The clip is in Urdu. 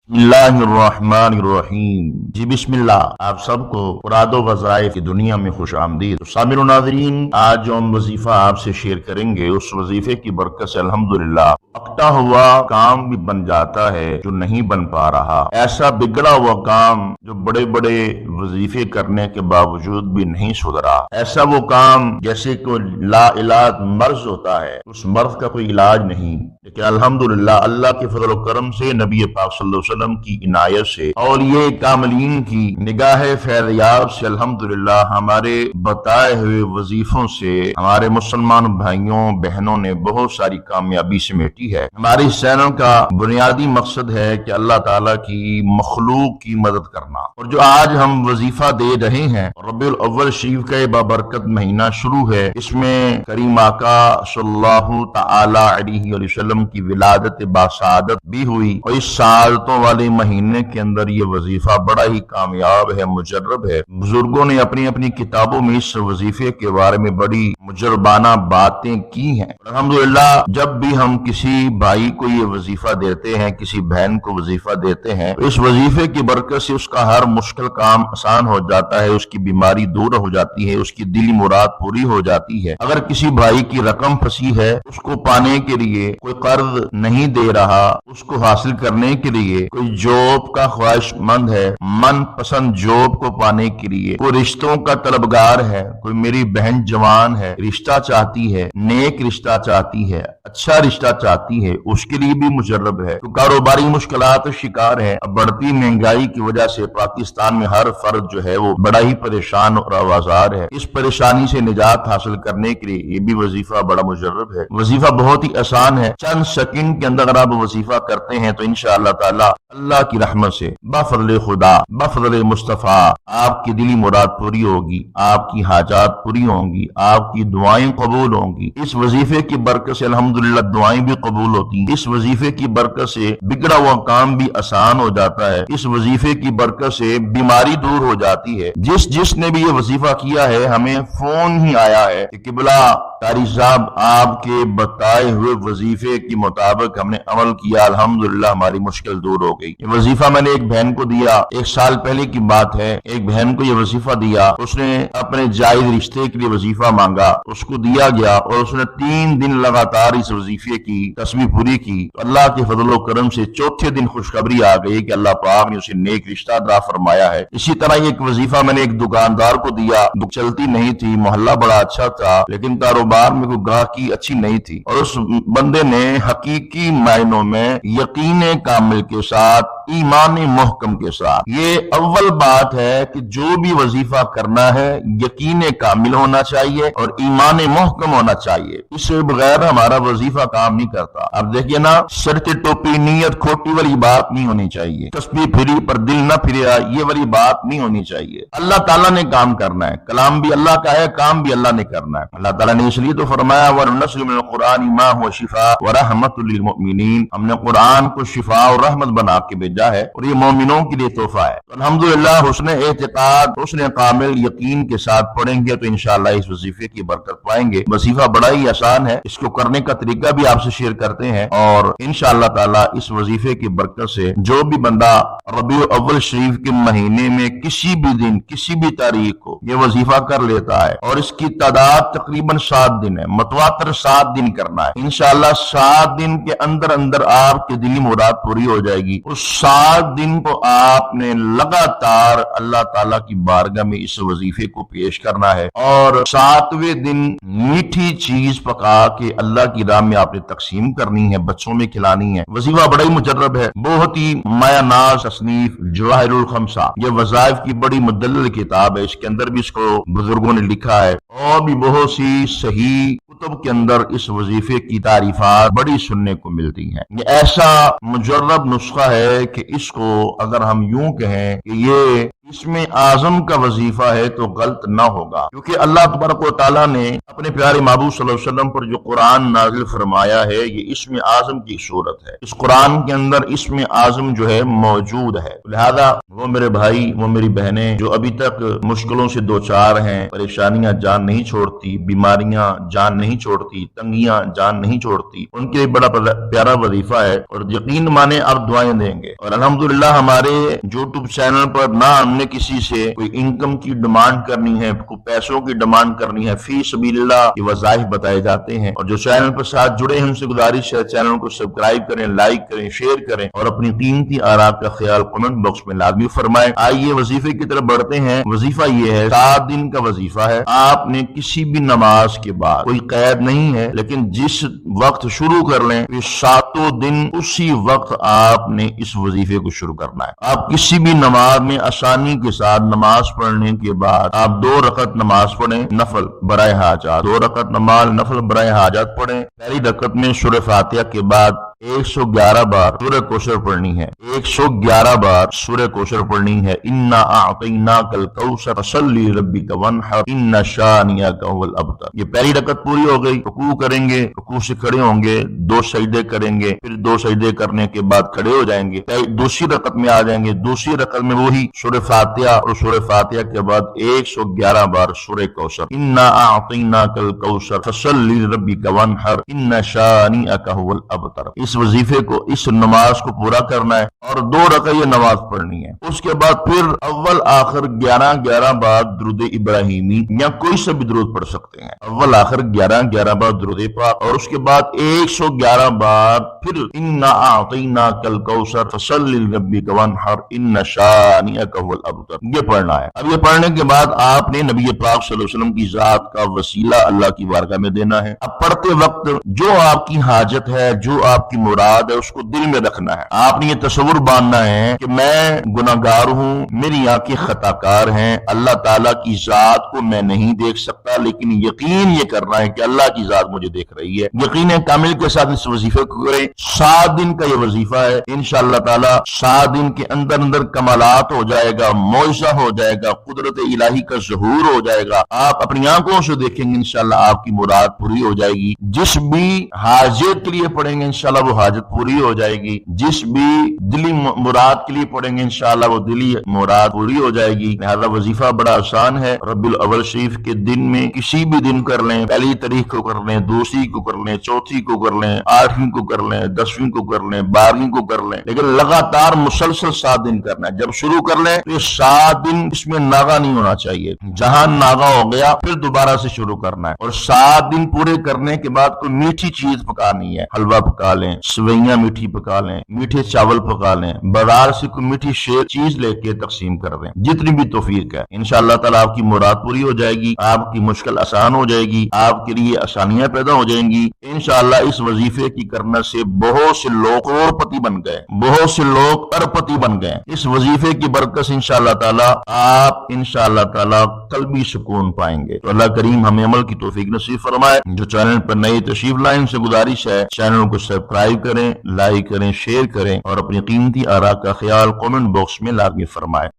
بسم اللہ الرحمن الرحیم۔ جی بسم اللہ۔ آپ سب کو مراد و وظائف کی دنیا میں خوش آمدید۔ سامعین و ناظرین، آج جو ہم وظیفہ آپ سے شیئر کریں گے اس وظیفے کی برکت سے الحمدللہ اکٹا ہوا کام بھی بن جاتا ہے جو نہیں بن پا رہا، ایسا بگڑا ہوا کام جو بڑے بڑے وظیفے کرنے کے باوجود بھی نہیں سدھرا، ایسا وہ کام جیسے کوئی لا علاج مرض ہوتا ہے، اس مرض کا کوئی علاج نہیں، لیکن الحمدللہ اللہ کے فضل و کرم سے، نبی پاک صلی اللہ علیہ وسلم کی عنایت سے اور یہ کاملین کی نگاہ فیض یاب سے الحمدللہ ہمارے بتائے ہوئے وظیفوں سے ہمارے مسلمان بھائیوں بہنوں نے بہت ساری کامیابی سمیٹی ہے۔ ہماری اس چینل کا بنیادی مقصد ہے کہ اللہ تعالیٰ کی مخلوق کی مدد کرنا، اور جو آج ہم وظیفہ دے رہے ہیں ربیع الاول شریف کا یہ بابرکت مہینہ شروع ہے، اس میں کریم آقا صلی اللہ تعالی علیہ وسلم کی ولادت باسعادت بھی ہوئی، اور اس سعادتوں والے مہینے کے اندر یہ وظیفہ بڑا ہی کامیاب ہے، مجرب ہے۔ بزرگوں نے اپنی اپنی کتابوں میں اس وظیفے کے بارے میں بڑی مجربانہ باتیں کی ہیں۔ الحمدللہ جب بھی ہم کسی بھائی کو یہ وظیفہ دیتے ہیں، کسی بہن کو وظیفہ دیتے ہیں، اس وظیفے کی برکت سے اس کا ہر مشکل کام آسان ہو جاتا ہے، اس کی بیماری دور ہو جاتی ہے، اس کی دلی مراد پوری ہو جاتی ہے۔ اگر کسی بھائی کی رقم پھنسی ہے، اس کو پانے کے لیے کوئی قرض نہیں دے رہا، اس کو حاصل کرنے کے لیے کوئی جاب کا خواہش مند ہے، من پسند جاب کو پانے کے لیے کوئی رشتوں کا طلبگار ہے، کوئی میری بہن جوان ہے، رشتہ چاہتی ہے، نیک رشتہ چاہتی ہے، اچھا رشتہ چاہتی ہے، اس کے لیے بھی مجرب ہے، تو کاروباری مشکلات شکار ہے۔ اب بڑھتی مہنگائی کی وجہ سے پاکستان میں ہر فرد جو ہے وہ بڑا ہی پریشان اور آوازار ہے۔ اس پریشانی سے نجات حاصل کرنے کے لیے یہ بھی وظیفہ بڑا مجرب ہے۔ وظیفہ بہت ہی آسان ہے، چند سیکنڈ کے اندر اگر آپ وظیفہ کرتے ہیں تو انشاءاللہ تعالی اللہ کی رحمت سے بفضل خدا، بفضل مصطفیٰ آپ کی دلی مراد پوری ہوگی، آپ کی حاجات پوری ہوں گی، آپ کی دعائیں قبول ہوں گی۔ اس وظیفے کی برکت سے الحمدللہ دعائیں بھی قبول ہوتی ہیں، اس وظیفے کی برکت سے بگڑا ہوا کام بھی آسان ہو جاتا ہے، اس وظیفے کی برکت سے بیماری دور ہو جاتی ہے۔ جس نے بھی یہ وظیفہ کیا ہے ہمیں فون ہی آیا ہے کہ قبلہ قاری صاحب آپ کے بتائے ہوئے وظیفے کے مطابق ہم نے عمل کیا، الحمدللہ ہماری مشکل دور ہو گئی۔ یہ وظیفہ میں نے ایک بہن کو دیا، 1 سال پہلے کی بات ہے، ایک بہن کو یہ وظیفہ دیا، اس نے اپنے جائز رشتے کے لیے وظیفہ مانگا، اس کو دیا گیا، اور اس نے 3 دن لگاتار اس وظیفے کی تسبیح پوری کی، تو اللہ کے فضل و کرم سے چوتھے دن خوشخبری آ گئی کہ اللہ پاک نے اسے نیک رشتہ عطا فرمایا ہے۔ اسی طرح یہ ایک وظیفہ میں نے ایک دکاندار کو دیا، چلتی نہیں تھی، محلہ بڑا اچھا تھا لیکن کاروبار میں کوئی گاہکی اچھی نہیں تھی، اور اس بندے نے حقیقی معنوں میں یقین کامل کے ساتھ، ایمان محکم کے ساتھ، یہ اول بات ہے کہ جو بھی وظیفہ کرنا ہے یقین کامل ہونا چاہیے اور ایمان محکم ہونا چاہیے، اس سے بغیر ہمارا وظیفہ کام نہیں کرتا۔ اب دیکھیے نا، سرت ٹوپی نیت کھوٹی والی بات نہیں ہونی چاہیے، تسبیح پھری پر دل نہ پھریا یہ والی بات نہیں ہونی چاہیے۔ اللہ تعالیٰ نے کام کرنا ہے، کلام بھی اللہ کا ہے، کام بھی اللہ نے کرنا ہے۔ اللہ تعالیٰ نے اس لیے تو فرمایا وَنُنَزِّلُ مِنَ الْقُرْآنِ مَا هُوَ شِفَاءٌ وَرَحْمَةٌ لِّلْمُؤْمِنِينَ، ہم نے قرآن کو شفا اور رحمت بنا کے بھیجا ہے اور یہ مومنوں کے لیے تحفہ ہے۔ الحمدللہ حسن اعتقاد، حسن کامل یقین کے ساتھ پڑھیں گے تو انشاءاللہ اس وظیفے کی برکت پائیں گے۔ وظیفہ بڑا ہی آسان ہے، اس کو کرنے کا طریقہ بھی آپ سے شیئر کرتے ہیں، اور انشاءاللہ تعالی اس وظیفے کی برکت سے جو بھی بندہ ربیع الاول شریف کے مہینے میں کسی بھی دن کسی بھی تاریخ کو یہ وظیفہ کر لیتا ہے، اور اس کی تعداد تقریباً 7 دن ہے، متواتر 7 دن کرنا ہے، انشاءاللہ 7 دن کے اندر آپ کی دلی مراد پوری ہو جائے گی۔ اس 7 دن کو آپ نے لگاتار اللہ تعالیٰ کی بارگاہ میں اس وظیفے کو پیش کرنا ہے، اور 7ویں دن میٹھی چیز پکا کے اللہ کی راہ میں آپ نے تقسیم کرنی ہے، بچوں میں کھلانی ہے۔ وظیفہ بڑا ہی مجرب ہے، بہت ہی مایہ ناز تصنیف جواہر الخمسہ، یہ وظائف کی بڑی مدلل کتاب ہے، اس کے اندر بھی اس کو بزرگوں نے لکھا ہے، اور بھی بہت سی صحیح کتب کے اندر اس وظیفے کی تعریفات بڑی سننے کو ملتی ہیں۔ یہ ایسا مجرب نسخہ ہے کہ اس کو اگر ہم یوں کہیں کہ یہ اسم اعظم کا وظیفہ ہے تو غلط نہ ہوگا، کیونکہ اللہ تبارک و تعالیٰ نے اپنے پیارے محبوب صلی اللہ علیہ وسلم پر جو قرآن نازل فرمایا ہے یہ اسم اعظم کی صورت ہے۔ اس قرآن کے اندر اسم اعظم جو ہے موجود ہے، لہذا وہ میرے بھائی، وہ میری بہنیں جو ابھی تک مشکلوں سے دوچار ہیں، پریشانیاں جان نہیں چھوڑتی، بیماریاں جان نہیں چھوڑتی، تنگیاں جان نہیں چھوڑتی، ان کے لیے بڑا پیارا وظیفہ ہے، اور یقین مانے آپ دعائیں دیں گے۔ اور الحمدللہ ہمارے یوٹیوب چینل پر نہ ہم نے کسی سے کوئی انکم کی ڈیمانڈ کرنی ہے، کوئی پیسوں کی ڈیمانڈ کرنی ہے، فی سبیل اللہ کے وظائف بتائے جاتے ہیں، اور جو چینل پر ساتھ جڑے ہیں ان سے گزارش ہے چینل کو سبسکرائب کریں، لائک کریں، شیئر کریں، اور اپنی قیمتی آراء کا خیال کمنٹ باکس میں لازمی فرمائیں۔ آئیے وظیفے کی طرف بڑھتے ہیں۔ وظیفہ یہ ہے، 7 دن کا وظیفہ ہے۔ آپ نے کسی بھی نماز کے بعد، کوئی قید نہیں ہے، لیکن جس وقت شروع کر لیں یہ 7 دن اسی وقت آپ نے اس وظیفے کو شروع کرنا ہے۔ آپ کسی بھی نماز میں آسانی کے ساتھ نماز پڑھنے کے بعد آپ 2 رکعت نماز پڑھیں، نفل برائے حاجات، 2 رکعت نماز نفل برائے حاجات پڑھیں۔ پہلی رکعت میں سورہ فاتحہ کے بعد 111 بار سورہ کوثر پڑھنی ہے، 111 بار سورہ کوثر پڑھنی ہے۔ انا اعطیناک الکوثر فصلی لربک وانحر ان شانئک هو الابتر۔ یہ پہلی رکعت پوری ہو گئی۔ رکوع کریں گے، رکوع سے کھڑے ہوں گے، 2 سجدے کریں گے، پھر 2 سجدے کرنے کے بعد کھڑے ہو جائیں گے، دوسری رکعت میں آ جائیں گے، دوسری رکعت میں وہی سورہ فاتحہ، اور سورہ فاتحہ کے بعد 111 بار سورہ کوثر، انا اعطیناک الکوثر فصلی لربک وانحر ان شانئک هو الابتر۔ اس وظیفے کو، اس نماز کو پورا کرنا ہے، اور 2 رکعت یہ نماز پڑھنی ہے۔ اس کے بعد پھر اول آخر 11 بار درود ابراہیمی یا کوئی سا بھی درود پڑھ سکتے ہیں، اول آخر 11 بار درود پاک، اور اس کے بعد 111 بار پھر انا اعطیناک الکوثر فصلی لربک وانحر ان شانئک هو الابتر، یہ پڑھنا ہے۔ اب یہ پڑھنے کے بعد آپ نے نبی پاک صلی اللہ علیہ وسلم کی ذات کا وسیلہ اللہ کی بارگاہ میں دینا ہے۔ اب پڑھتے وقت جو آپ کی حاجت ہے، جو آپ کی مراد ہے، اس کو دل میں رکھنا ہے۔ آپ نے یہ تصور باندھنا ہے کہ میں گناہگار ہوں، میری آنکھیں خطا کار ہیں، اللہ تعالیٰ کی ذات کو میں نہیں دیکھ سکتا، لیکن یقین یہ کرنا ہے کہ اللہ کی ذات مجھے دیکھ رہی ہے۔ یقین کامل کے ساتھ اس وظیفے کو کریں۔ 7 دن کا یہ وظیفہ ہے، انشاءاللہ تعالیٰ 7 دن کے اندر کمالات ہو جائے گا، معجزہ ہو جائے گا، قدرت الہی کا ظہور ہو جائے گا۔ آپ اپنی آنکھوں سے دیکھیں گے انشاءاللہ آپ کی مراد پوری ہو جائے گی۔ جس بھی حاجت کے لیے پڑھیں گے انشاءاللہ وہ حاجت پوری ہو جائے گی، جس بھی دلی مراد کے لیے پڑھیں گے انشاءاللہ وہ دلی مراد پوری ہو جائے گی۔ لہذا وظیفہ بڑا آسان ہے۔ ربیع الاول شریف کے دن میں کسی بھی دن کر لیں، پہلی تاریخ کو کر لیں، دوسری کو کر لیں، چوتھی کو کر لیں، 8ویں کو کر لیں، 10ویں کو کر لیں، 12ویں کو کر لیں، لیکن لگاتار مسلسل 7 دن کرنا ہے۔ جب شروع کر لیں تو یہ 7 دن اس میں ناغا نہیں ہونا چاہیے، جہاں ناغا ہو گیا پھر دوبارہ سے شروع کرنا ہے۔ اور 7 دن پورے کرنے کے بعد کوئی میٹھی چیز پکانی ہے، حلوہ پکا لیں، سوئیاں میٹھی پکا لیں، میٹھے چاول پکا لیں، بازار سے کوئی میٹھی چیز لے کے تقسیم کر دیں، جتنی بھی توفیق ہے۔ انشاءاللہ تعالیٰ آپ کی مراد پوری ہو جائے گی، آپ کی مشکل آسان ہو جائے گی، آپ کے لیے آسانیاں پیدا ہو جائیں گی۔ انشاءاللہ اس وظیفے کی کرنے سے بہت سے لوگ کروڑپتی بن گئے، بہت سے لوگ اربپتی بن گئے۔ اس وظیفے کی برکت سے انشاءاللہ تعالیٰ آپ انشاءاللہ تعالیٰ قلبی سکون پائیں گے۔ تو اللہ کریم ہمیں عمل کی توفیق نصیب فرمائے۔ جو چینل پر نئی تشریف لائیں ان سے گزارش ہے چینل کو سبسکرائب کریں، لائک کریں، شیئر کریں، اور اپنی قیمتی آراء کا خیال کمنٹ باکس میں لازمی فرمائیں۔